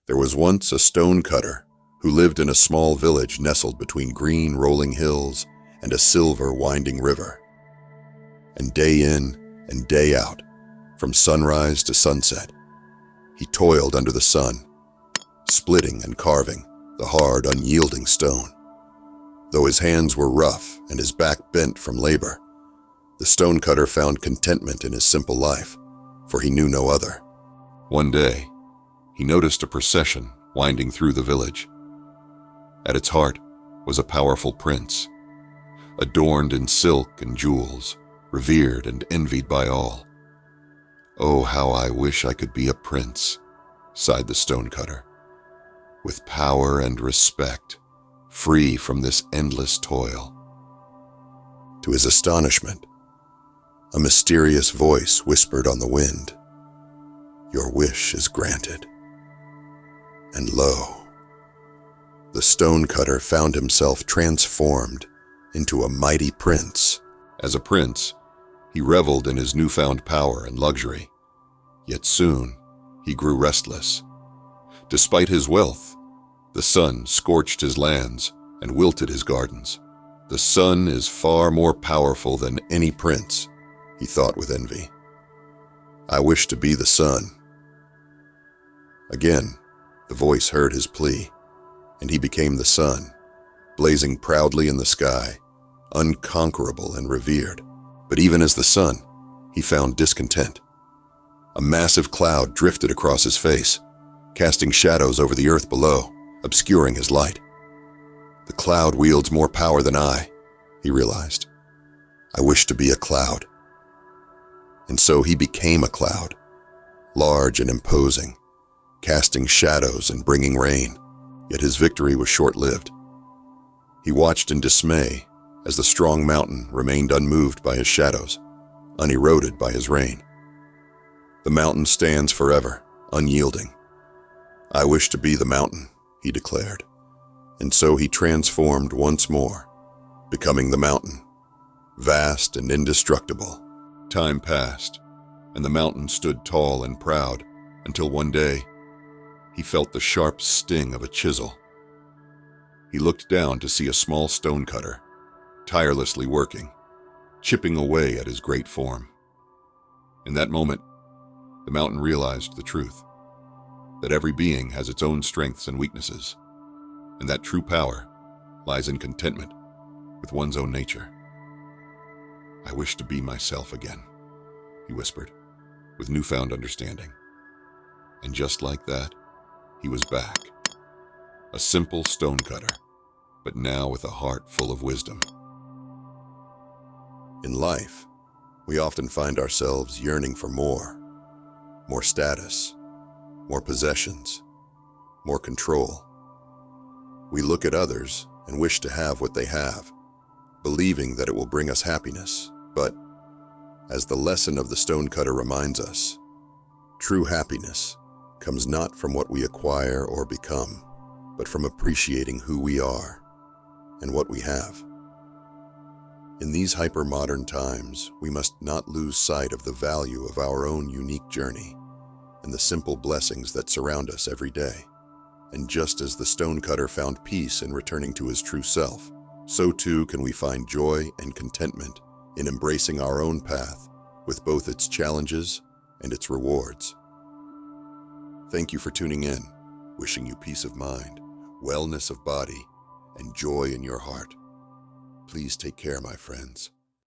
There was once a stone cutter who lived in a small village nestled between green rolling hills and a silver winding river. And day in and day out, from sunrise to sunset, he toiled under the sun, splitting and carving the hard, unyielding stone. Though his hands were rough and his back bent from labor, the stonecutter found contentment in his simple life, for he knew no other. One day, he noticed a procession winding through the village. At its heart was a powerful prince, adorned in silk and jewels, revered and envied by all. "Oh, how I wish I could be a prince," sighed the stonecutter, "with power and respect, free from this endless toil." To his astonishment, a mysterious voice whispered on the wind, "Your wish is granted." And lo, the stonecutter found himself transformed into a mighty prince. As a prince, he reveled in his newfound power and luxury, yet soon he grew restless. Despite his wealth, the sun scorched his lands and wilted his gardens. "The sun is far more powerful than any prince," he thought with envy. "I wish to be the sun." Again, the voice heard his plea, and he became the sun, blazing proudly in the sky, unconquerable and revered. But even as the sun, he found discontent. A massive cloud drifted across his face, casting shadows over the earth below, obscuring his light. "The cloud wields more power than I," he realized. "I wish to be a cloud." And so he became a cloud, large and imposing, casting shadows and bringing rain. Yet his victory was short-lived. He watched in dismay as the strong mountain remained unmoved by his shadows, uneroded by his rain. "The mountain stands forever, unyielding. I wish to be the mountain," he declared. And so he transformed once more, becoming the mountain, vast and indestructible. Time passed, and the mountain stood tall and proud, until one day, he felt the sharp sting of a chisel. He looked down to see a small stonecutter, tirelessly working, chipping away at his great form. In that moment, the mountain realized the truth, that every being has its own strengths and weaknesses, and that true power lies in contentment with one's own nature. "I wish to be myself again," he whispered, with newfound understanding. And just like that, he was back, a simple stonecutter, but now with a heart full of wisdom. In life, we often find ourselves yearning for more status, more possessions, more control. We look at others and wish to have what they have, believing that it will bring us happiness. But, as the lesson of the stonecutter reminds us, true happiness comes not from what we acquire or become, but from appreciating who we are and what we have. In these hyper-modern times, we must not lose sight of the value of our own unique journey and the simple blessings that surround us every day. And just as the stonecutter found peace in returning to his true self, so too can we find joy and contentment in embracing our own path, with both its challenges and its rewards. Thank you for tuning in, wishing you peace of mind, wellness of body, and joy in your heart. Please take care, my friends.